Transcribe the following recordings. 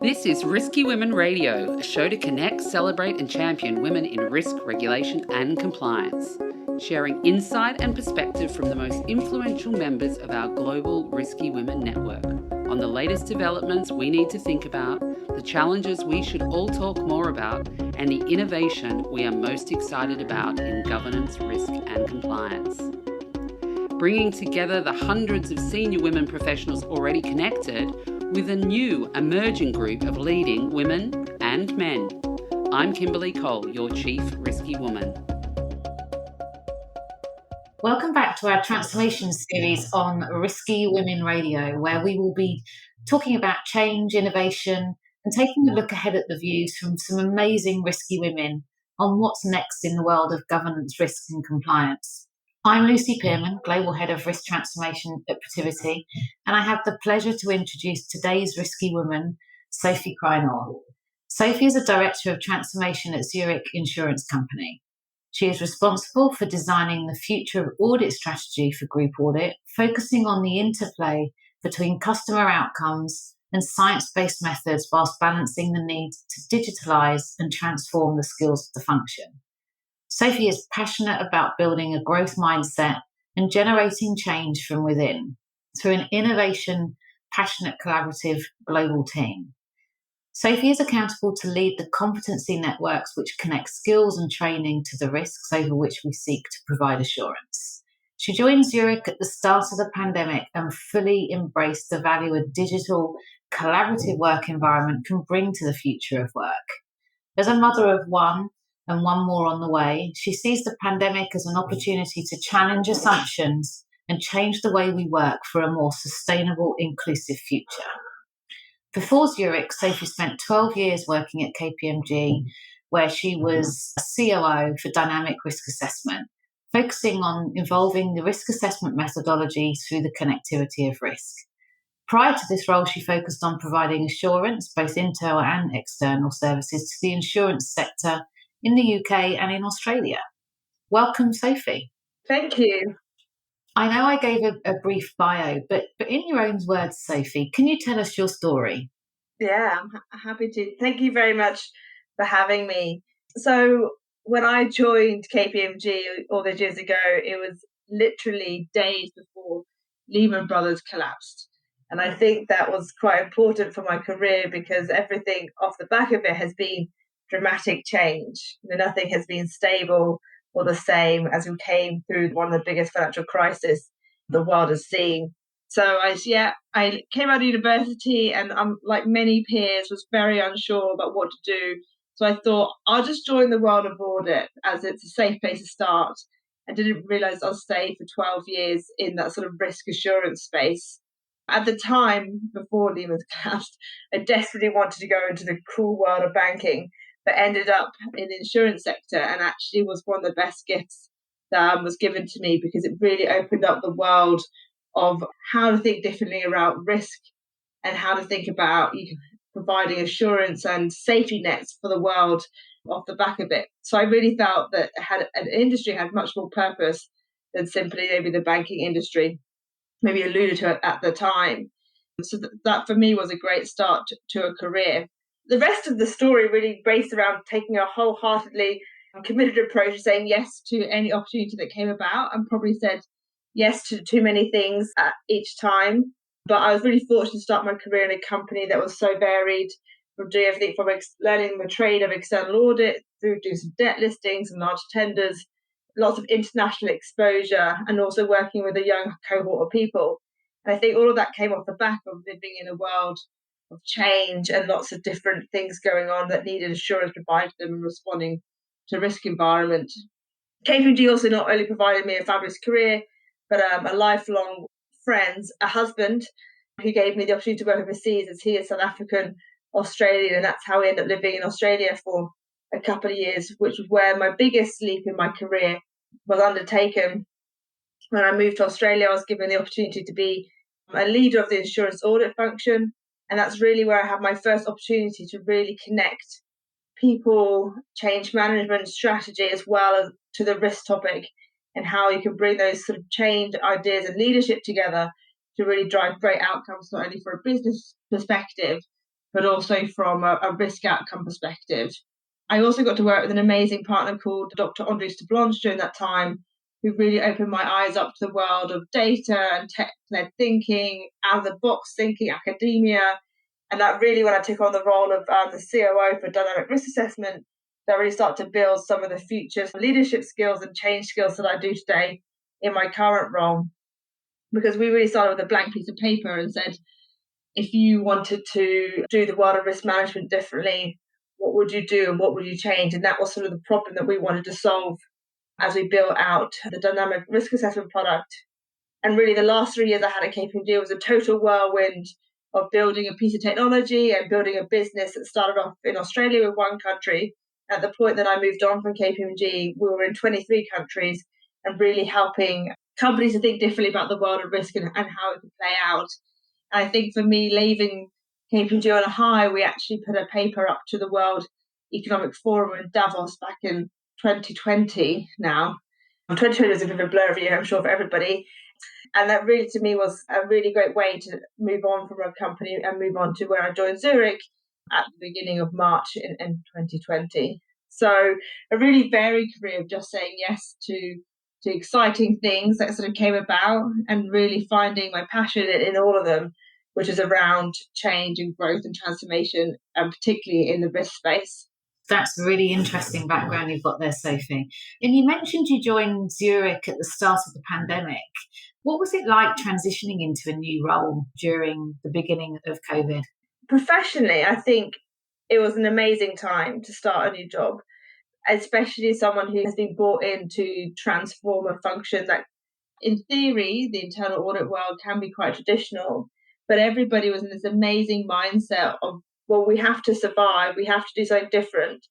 This is Risky Women Radio, a show to connect, celebrate and champion women in risk, regulation and compliance, sharing insight and perspective from the most influential members of our global Risky Women network on the latest developments we need to think about, the challenges we should all talk more about, and the innovation we are most excited about in governance, risk and compliance. Bringing together the hundreds of senior women professionals already connected with a new emerging group of leading women and men. I'm Kimberly Cole, your Chief Risky Woman. Welcome back to our transformation series on Risky Women Radio, where we will be talking about change, innovation, and taking a look ahead at the views from some amazing risky women on what's next in the world of governance, risk and compliance. I'm Lucy Pearman, Global Head of Risk Transformation at Protiviti, and I have the pleasure to introduce today's risky woman, Sophie Krynauw. Sophie is a Director of Transformation at Zurich Insurance Company. She is responsible for designing the future audit strategy for group audit, focusing on the interplay between customer outcomes and science-based methods whilst balancing the need to digitalise and transform the skills of the function. Sophie is passionate about building a growth mindset and generating change from within through an innovation, passionate, collaborative global team. Sophie is accountable to lead the competency networks which connect skills and training to the risks over which we seek to provide assurance. She joined Zurich at the start of the pandemic and fully embraced the value a digital, collaborative work environment can bring to the future of work. As a mother of one, and one more on the way, she sees the pandemic as an opportunity to challenge assumptions and change the way we work for a more sustainable, inclusive future. Before Zurich, Sophie spent 12 years working at KPMG, where she was a COO for dynamic risk assessment, focusing on evolving the risk assessment methodology through the connectivity of risk. Prior to this role, she focused on providing assurance, both internal and external services, to the insurance sector in the UK and in Australia. Welcome, Sophie. Thank you. I know I gave a brief bio, but in your own words, Sophie, can you tell us your story? Yeah, I'm happy to. Thank you very much for having me. So when I joined KPMG all those years ago, it was literally days before Lehman Brothers collapsed. And I think that was quite important for my career because everything off the back of it has been dramatic change. Nothing has been stable or the same as we came through one of the biggest financial crises the world has seen. So I came out of university and like many peers was very unsure about what to do. So I thought I'll just join the world of audit as it's a safe place to start, and didn't realise I'll stay for 12 years in that sort of risk assurance space. At the time, before Lehman collapsed, I desperately wanted to go into the cool world of banking, but ended up in the insurance sector, and actually was one of the best gifts that was given to me because it really opened up the world of how to think differently around risk and how to think about providing assurance and safety nets for the world off the back of it. So I really felt that an industry had much more purpose than simply maybe the banking industry, maybe alluded to it at the time. So that for me was a great start to a career. The rest of the story really based around taking a wholeheartedly committed approach to saying yes to any opportunity that came about, and probably said yes to too many things at each time. But I was really fortunate to start my career in a company that was so varied, from doing everything from learning the trade of external audit through doing some debt listings and large tenders, lots of international exposure, and also working with a young cohort of people. And I think all of that came off the back of living in a world of change and lots of different things going on that needed assurance provided them and responding to risk environment. KPMG also not only provided me a fabulous career, but a lifelong friend, a husband who gave me the opportunity to work overseas, as he is South African Australian, and that's how I ended up living in Australia for a couple of years, which was where my biggest leap in my career was undertaken. When I moved to Australia, I was given the opportunity to be a leader of the insurance audit function. And that's really where I had my first opportunity to really connect people, change management strategy, as well as to the risk topic, and how you can bring those sort of change ideas and leadership together to really drive great outcomes, not only for a business perspective, but also from a risk outcome perspective. I also got to work with an amazing partner called Dr. Andres de Blanche during that time, who really opened my eyes up to the world of data and tech-led thinking, out-of-the-box thinking, academia. And that really, when I took on the role of the COO for dynamic risk assessment, that really started to build some of the future leadership skills and change skills that I do today in my current role. Because we really started with a blank piece of paper and said, if you wanted to do the world of risk management differently, what would you do and what would you change? And that was sort of the problem that we wanted to solve as we built out the dynamic risk assessment product. And really the last 3 years I had at KPMG was a total whirlwind of building a piece of technology and building a business that started off in Australia with one country. At the point that I moved on from KPMG, we were in 23 countries and really helping companies to think differently about the world of risk and how it could play out. And I think for me, leaving KPMG on a high, we actually put a paper up to the World Economic Forum in Davos back in 2020 now. 2020 was a bit of a blur of a year, I'm sure, for everybody. And that really, to me, was a really great way to move on from a company and move on to where I joined Zurich at the beginning of March in 2020. So a really varied career of just saying yes to exciting things that sort of came about and really finding my passion in all of them, which is around change and growth and transformation, and particularly in the risk space. That's a really interesting background you've got there, Sophie. And you mentioned you joined Zurich at the start of the pandemic. What was it like transitioning into a new role during the beginning of COVID? Professionally, I think it was an amazing time to start a new job, especially as someone who has been brought in to transform a function that, in theory, the internal audit world can be quite traditional, but everybody was in this amazing mindset of, well, we have to survive, we have to do something different,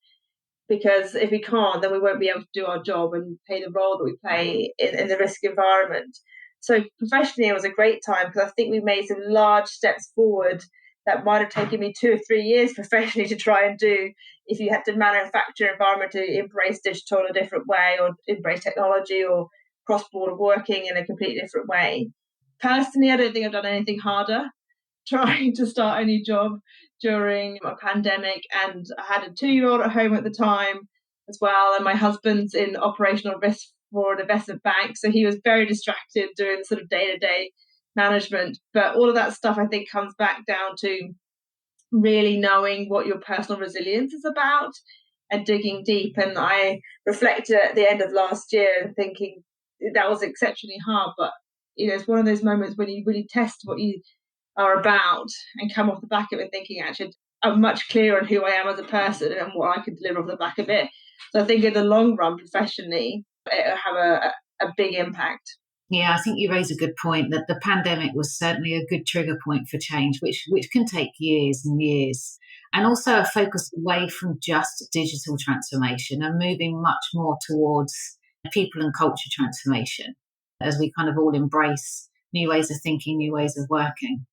because if we can't, then we won't be able to do our job and play the role that we play in the risk environment. So professionally, it was a great time because I think we made some large steps forward that might have taken me 2 or 3 years professionally to try and do if you had to manufacture an environment to embrace digital in a different way or embrace technology or cross-border working in a completely different way. Personally, I don't think I've done anything harder trying to start a new job during a pandemic, and I had a 2-year-old at home at the time as well, and my husband's in operational risk for an investment bank, so he was very distracted doing sort of day-to-day management. But all of that stuff, I think, comes back down to really knowing what your personal resilience is about and digging deep. And I reflected at the end of last year and thinking that was exceptionally hard, but it's one of those moments when you really test what you are about and come off the back of it thinking, actually, I'm much clearer on who I am as a person and what I can deliver off the back of it. So I think in the long run, professionally, it'll have a big impact. Yeah, I think you raise a good point that the pandemic was certainly a good trigger point for change, which can take years and years. And also a focus away from just digital transformation and moving much more towards people and culture transformation as we kind of all embrace new ways of thinking, new ways of working.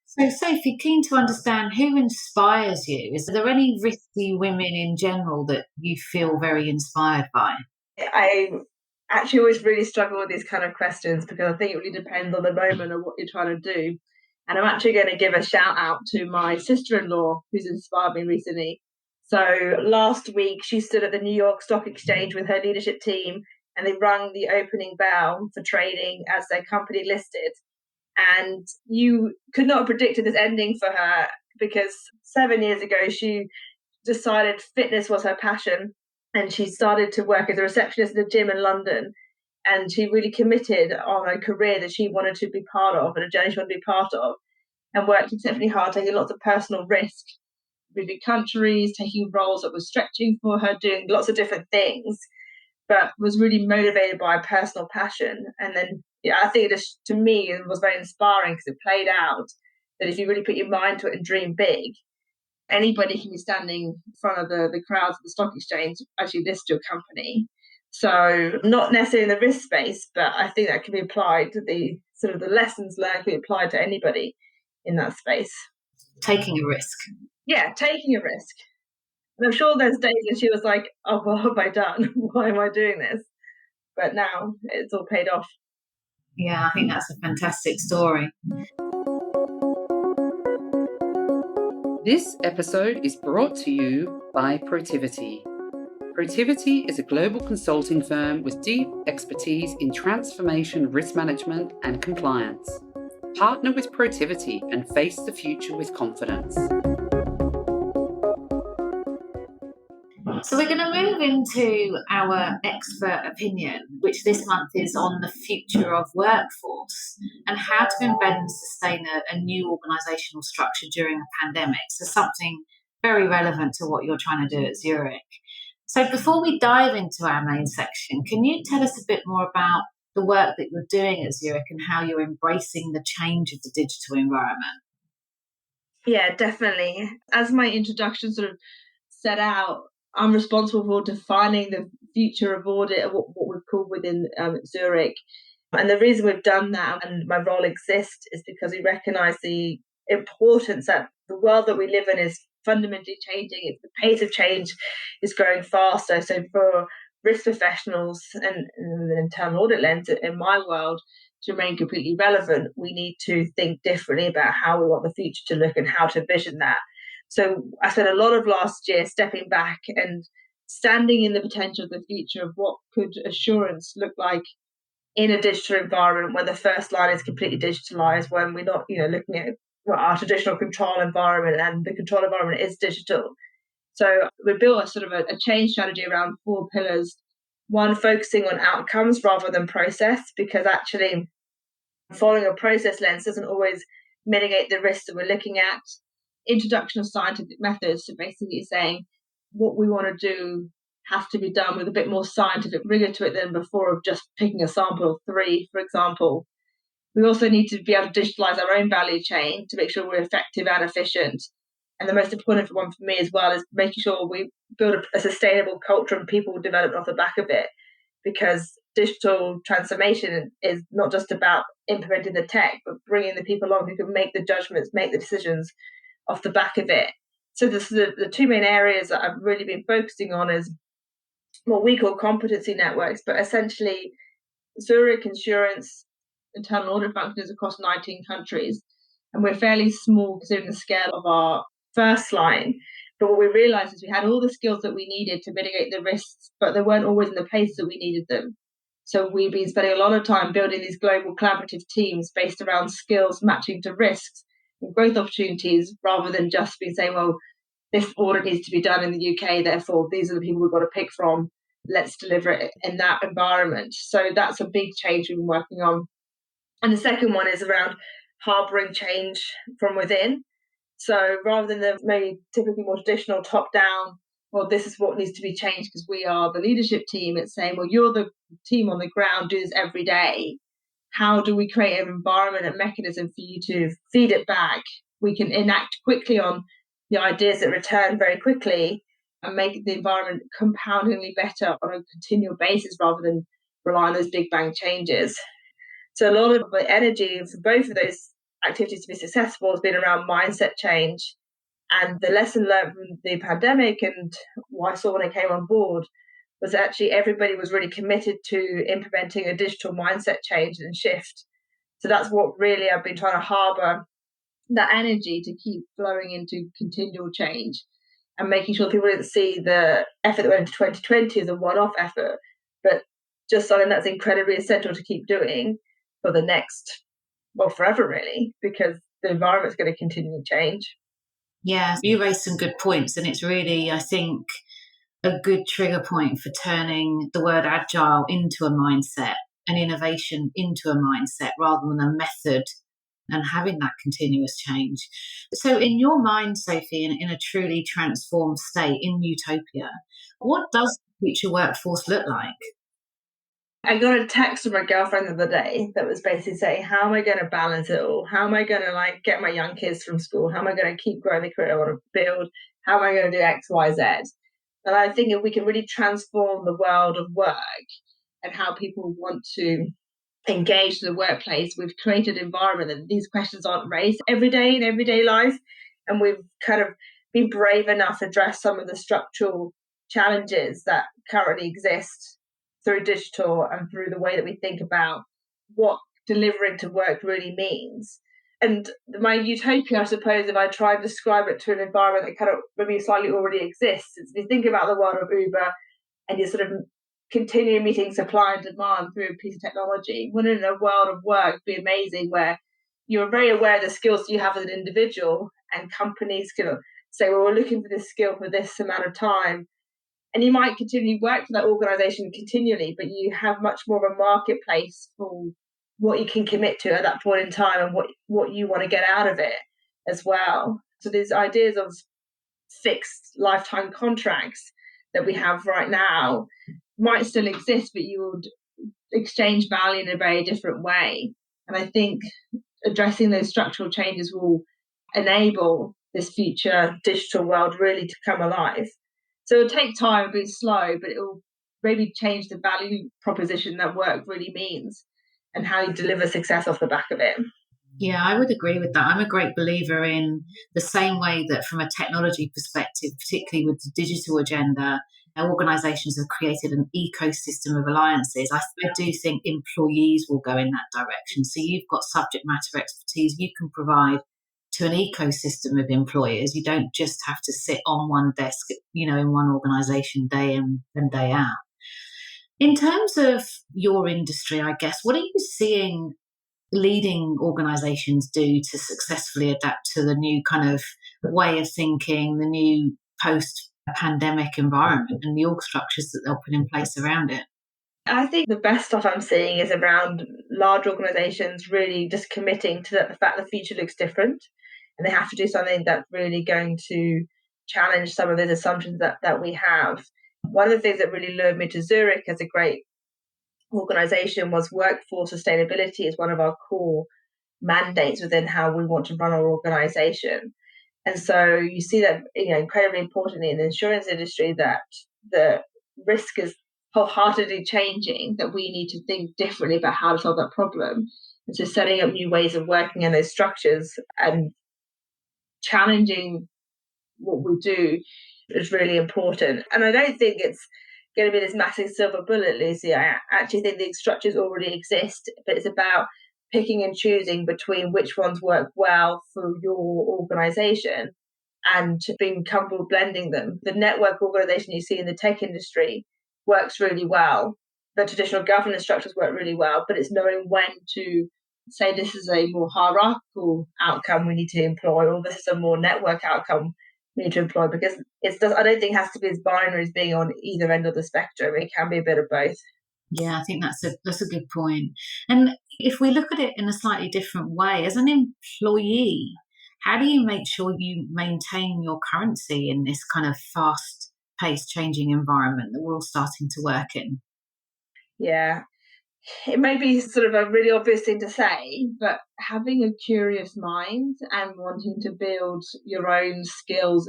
So, Sophie, keen to understand who inspires you. Is there any risky women in general that you feel very inspired by? I actually always really struggle with these kind of questions because I think it really depends on the moment and what you're trying to do. And I'm actually going to give a shout out to my sister-in-law who's inspired me recently. So last week, she stood at the New York Stock Exchange with her leadership team and they rung the opening bell for trading as their company listed. And you could not have predicted this ending for her because 7 years ago, she decided fitness was her passion. And she started to work as a receptionist at a gym in London. And she really committed on a career that she wanted to be part of and a journey she wanted to be part of, and worked exceptionally hard, taking lots of personal risk, moving countries, taking roles that were stretching for her, doing lots of different things, but was really motivated by a personal passion. And then I think to me, it was very inspiring because it played out that if you really put your mind to it and dream big, anybody can be standing in front of the crowds at the stock exchange, actually list your company. So not necessarily in the risk space, but I think that can be applied to the sort of the lessons learned can be applied to anybody in that space. Taking a risk. Yeah, taking a risk. And I'm sure there's days when she was like, oh, what have I done? Why am I doing this? But now it's all paid off. Yeah, I think that's a fantastic story. This episode is brought to you by Protivity. Protivity is a global consulting firm with deep expertise in transformation, risk management, and compliance. Partner with Protivity and face the future with confidence. So we're going to move into our expert opinion, which this month is on the future of workforce and how to embed and sustain a new organisational structure during a pandemic. So something very relevant to what you're trying to do at Zurich. So before we dive into our main section, can you tell us a bit more about the work that you're doing at Zurich and how you're embracing the change of the digital environment? Yeah, definitely. As my introduction sort of set out, I'm responsible for defining the future of audit, what we've called within Zurich. And the reason we've done that and my role exists is because we recognise the importance that the world that we live in is fundamentally changing. The pace of change is growing faster. So for risk professionals and an internal audit lens in my world to remain completely relevant, we need to think differently about how we want the future to look and how to vision that. So I spent a lot of last year stepping back and standing in the potential of the future of what could assurance look like in a digital environment when the first line is completely digitalized, when we're not, looking at our traditional control environment and the control environment is digital. So we built a sort of a change strategy around 4 pillars. One, focusing on outcomes rather than process, because actually following a process lens doesn't always mitigate the risks that we're looking at. Introduction of scientific methods, so basically saying what we want to do has to be done with a bit more scientific rigor to it than before of just picking a sample of 3, for example. We also need to be able to digitalize our own value chain to make sure we're effective and efficient. And the most important one for me as well is making sure we build a sustainable culture and people development off the back of it, because digital transformation is not just about implementing the tech, but bringing the people along who can make the judgments, make the decisions off the back of it. So the 2 main areas that I've really been focusing on is what we call competency networks, but essentially Zurich Insurance internal audit functions across 19 countries. And we're fairly small considering the scale of our first line. But what we realized is we had all the skills that we needed to mitigate the risks, but they weren't always in the place that we needed them. So we've been spending a lot of time building these global collaborative teams based around skills matching to risks and growth opportunities, rather than just be saying, well, this audit needs to be done in the UK, therefore these are the people we've got to pick from. Let's deliver it in that environment. So that's a big change we've been working on. And the second one is around harbouring change from within. So rather than the maybe typically more traditional top-down, well, this is what needs to be changed because we are the leadership team, it's saying, well, you're the team on the ground, do this every day. How do we create an environment and mechanism for you to feed it back? We can enact quickly on the ideas that return very quickly and make the environment compoundingly better on a continual basis rather than rely on those big bang changes. So a lot of the energy for both of those activities to be successful has been around mindset change. And the lesson learned from the pandemic and what I saw when I came on board was actually everybody was really committed to implementing a digital mindset change and shift. So that's what really I've been trying to harbour, that energy to keep flowing into continual change and making sure people didn't see the effort that went into 2020 as a one-off effort, but just something that's incredibly essential to keep doing for the next, well, forever really, because the environment's going to continue to change. Yeah, you raised some good points, and it's really, I think, a good trigger point for turning the word agile into a mindset and innovation into a mindset rather than a method and having that continuous change. So in your mind, Sophie, in a truly transformed state, in utopia, what does the future workforce look like? I got a text from my girlfriend the other day that was basically saying, how am I going to balance it all? How am I going to get my young kids from school? How am I going to keep growing the career I want to build? How am I going to do X, Y, Z? And I think if we can really transform the world of work and how people want to engage in the workplace, we've created an environment that these questions aren't raised every day in everyday life. And we've kind of been brave enough to address some of the structural challenges that currently exist through digital and through the way that we think about what delivering to work really means. And my utopia, I suppose, if I try and describe it to an environment that kind of maybe slightly already exists, is if you think about the world of Uber and you're sort of continue meeting supply and demand through a piece of technology. Wouldn't a world of work be amazing where you're very aware of the skills you have as an individual, and companies can say, well, we're looking for this skill for this amount of time. And you might continue to work for that organization continually, but you have much more of a marketplace for what you can commit to at that point in time and what you want to get out of it as well. So these ideas of fixed lifetime contracts that we have right now might still exist, but you would exchange value in a very different way. And I think addressing those structural changes will enable this future digital world really to come alive. So it'll take time, it'll be slow, but it will maybe change the value proposition that work really means and how you deliver success off the back of it. Yeah, I would agree with that. I'm a great believer in the same way that from a technology perspective, particularly with the digital agenda, organisations have created an ecosystem of alliances. I do think employees will go in that direction. So you've got subject matter expertise you can provide to an ecosystem of employers. You don't just have to sit on one desk, in one organisation day in and day out. In terms of your industry, I guess, what are you seeing leading organisations do to successfully adapt to the new kind of way of thinking, the new post-pandemic environment and the org structures that they'll put in place around it? I think the best stuff I'm seeing is around large organisations really just committing to the fact the future looks different, and they have to do something that's really going to challenge some of those assumptions that we have. One of the things that really lured me to Zurich as a great organisation was workforce sustainability is one of our core mandates within how we want to run our organisation. And so you see that, incredibly importantly in the insurance industry, that the risk is wholeheartedly changing, that we need to think differently about how to solve that problem. And so setting up new ways of working in those structures and challenging what we do is really important. And I don't think it's going to be this massive silver bullet, Lucy. I actually think the structures already exist, but it's about picking and choosing between which ones work well for your organization and being comfortable blending them. The network organization you see in the tech industry works really well. The traditional governance structures work really well, but it's knowing when to say this is a more hierarchical outcome we need to employ, or this is a more network outcome we need to employ, because I don't think it has to be as binary as being on either end of the spectrum. It can be a bit of both. Yeah, I think that's a good point. And if we look at it in a slightly different way, as an employee, how do you make sure you maintain your currency in this kind of fast-paced changing environment that we're all starting to work in? Yeah, it may be sort of a really obvious thing to say, but having a curious mind and wanting to build your own skills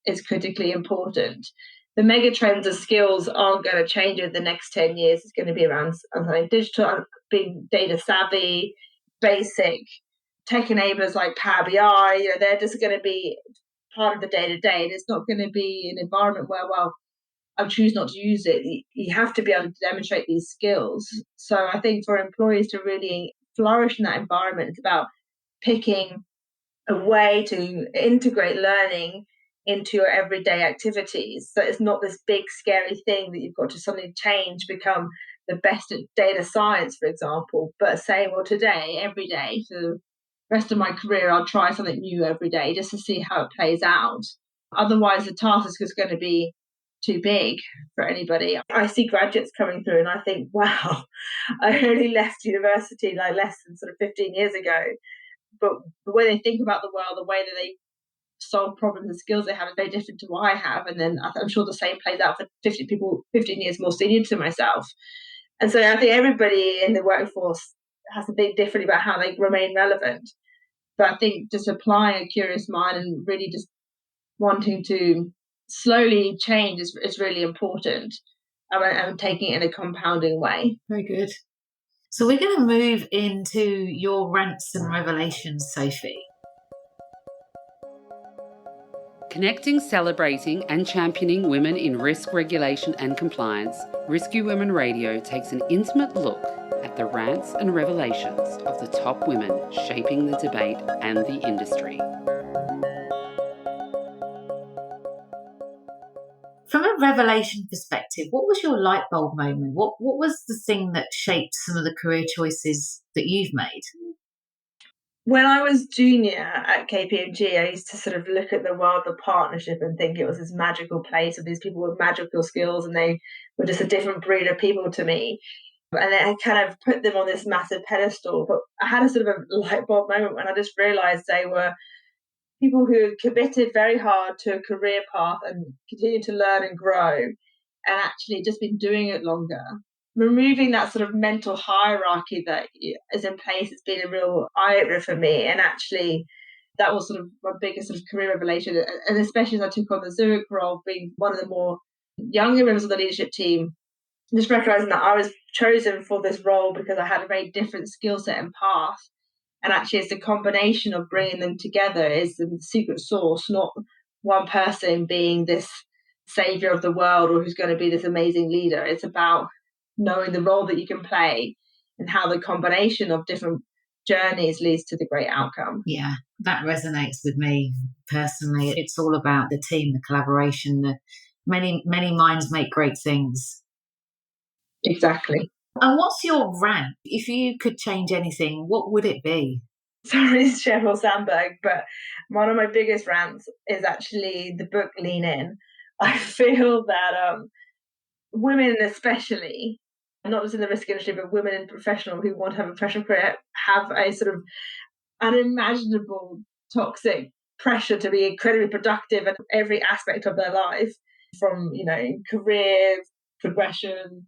is critically important. The mega trends of skills aren't going to change over the next 10 years. It's going to be around digital, being data savvy, basic tech enablers like Power BI. They're just going to be part of the day-to-day. And it's not going to be an environment where, I choose not to use it. You have to be able to demonstrate these skills. So I think for employees to really flourish in that environment, it's about picking a way to integrate learning into your everyday activities. So it's not this big, scary thing that you've got to suddenly change, become the best at data science, for example, but say, well, today, every day, for the rest of my career, I'll try something new every day just to see how it plays out. Otherwise, the task is just going to be too big for anybody. I see graduates coming through and I think, wow, I only left university like less than sort of 15 years ago. But the way they think about the world, the way that they solve problems and skills they have is very different to what I have. And then I'm sure the same plays out for 15 years more senior to myself. And so I think everybody in the workforce has to think differently about how they remain relevant. But I think just applying a curious mind and really just wanting to slowly change is really important, and taking it in a compounding way. Very good. So we're going to move into your Rants and Revelations, Sophie. Connecting, celebrating and championing women in risk regulation and compliance, Risky Women Radio takes an intimate look at the rants and revelations of the top women shaping the debate and the industry. From a revelation perspective, what was your light bulb moment? What was the thing that shaped some of the career choices that you've made? When I was junior at KPMG, I used to sort of look at the world of partnership and think it was this magical place with these people with magical skills, and they were just a different breed of people to me. And then I kind of put them on this massive pedestal. But I had a sort of a light bulb moment when I just realised they were people who had committed very hard to a career path and continued to learn and grow, and actually just been doing it longer. Removing that sort of mental hierarchy that is in place has been a real eye-opener for me. And actually, that was sort of my biggest sort of career revelation. And especially as I took on the Zurich role, being one of the more younger members of the leadership team, just recognizing that I was chosen for this role because I had a very different skill set and path. And actually, it's the combination of bringing them together is the secret sauce, not one person being this savior of the world or who's going to be this amazing leader. It's about knowing the role that you can play and how the combination of different journeys leads to the great outcome. Yeah, that resonates with me personally. It's all about the team, the collaboration, the many minds make great things. Exactly. And what's your rant? If you could change anything, what would it be? Sorry, it's Sheryl Sandberg, but one of my biggest rants is actually the book Lean In. I feel that women especially, not just in the risk industry, but women in professional who want to have a professional career, have a sort of unimaginable toxic pressure to be incredibly productive at every aspect of their life, from, career progression,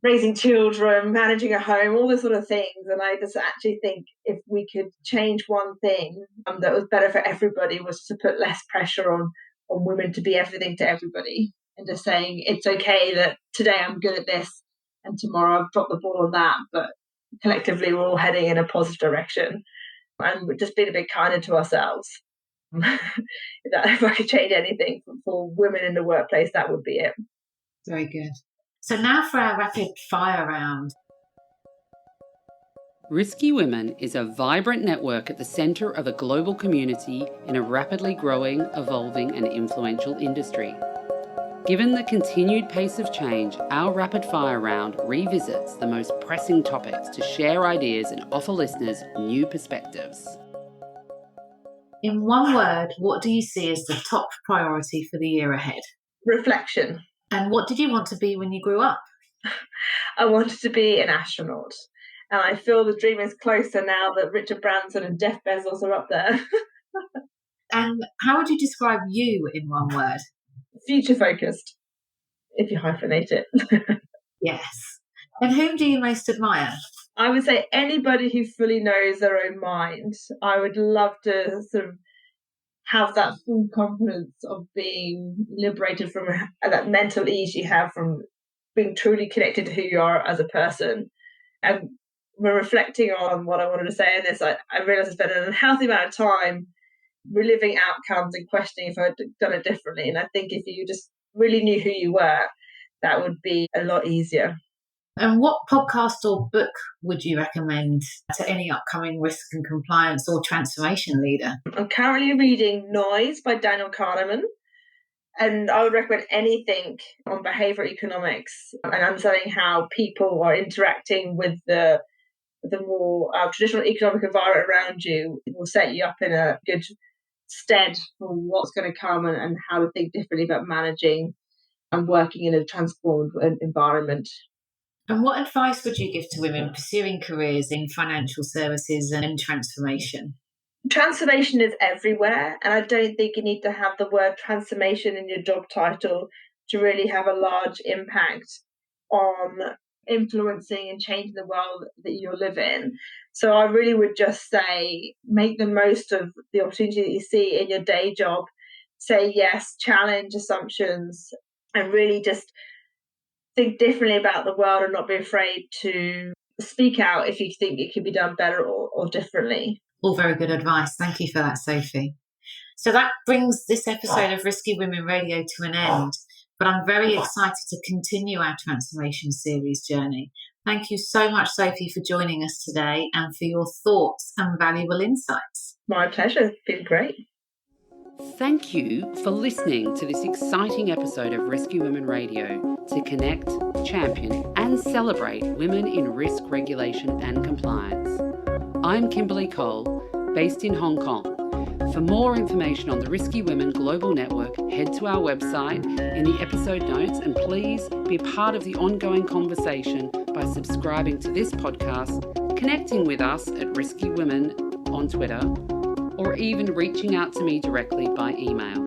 raising children, managing a home, all those sort of things. And I just actually think if we could change one thing that was better for everybody, was to put less pressure on women to be everything to everybody, and just saying it's okay that today I'm good at this and tomorrow I've dropped the ball on that, but collectively we're all heading in a positive direction, and we're just being a bit kinder to ourselves. That if I could change anything for women in the workplace, that would be it. Very good. So now for our rapid fire round. Risky Women is a vibrant network at the centre of a global community in a rapidly growing, evolving and influential industry. Given the continued pace of change, our rapid fire round revisits the most pressing topics to share ideas and offer listeners new perspectives. In one word, what do you see as the top priority for the year ahead? Reflection. And what did you want to be when you grew up? I wanted to be an astronaut. And I feel the dream is closer now that Richard Branson and Jeff Bezos are up there. And how would you describe you in one word? Future focused, if you hyphenate it. Yes. And whom do you most admire? I would say anybody who fully knows their own mind. I would love to sort of have that full confidence of being liberated from that mental ease you have from being truly connected to who you are as a person. And when reflecting on what I wanted to say in this, I realised I spent an unhealthy amount of time reliving outcomes and questioning if I'd done it differently. And I think if you just really knew who you were, that would be a lot easier. And what podcast or book would you recommend to any upcoming risk and compliance or transformation leader? I'm currently reading Noise by Daniel Kahneman, and I would recommend anything on behavioural economics and understanding how people are interacting with the more traditional economic environment around you. It will set you up in a good stead for what's going to come and how to think differently about managing and working in a transformed environment. And what advice would you give to women pursuing careers in financial services and transformation? Transformation is everywhere, and I don't think you need to have the word transformation in your job title to really have a large impact on influencing and changing the world that you live in. So I really would just say, make the most of the opportunity that you see in your day job. Say yes, challenge assumptions, and really just think differently about the world and not be afraid to speak out if you think it could be done better or differently. All very good advice. Thank you for that, Sophie. So that brings this episode of Risky Women Radio to an end, but I'm very excited to continue our transformation series journey Thank you so much, Sophie, for joining us today and for your thoughts and valuable insights. My pleasure. It's been great. Thank you for listening to this exciting episode of Rescue Women Radio to connect, champion, and celebrate women in risk regulation and compliance. I'm Kimberly Cole, based in Hong Kong. For more information on the Risky Women Global Network, head to our website in the episode notes, and please be a part of the ongoing conversation by subscribing to this podcast, connecting with us at Risky Women on Twitter, or even reaching out to me directly by email.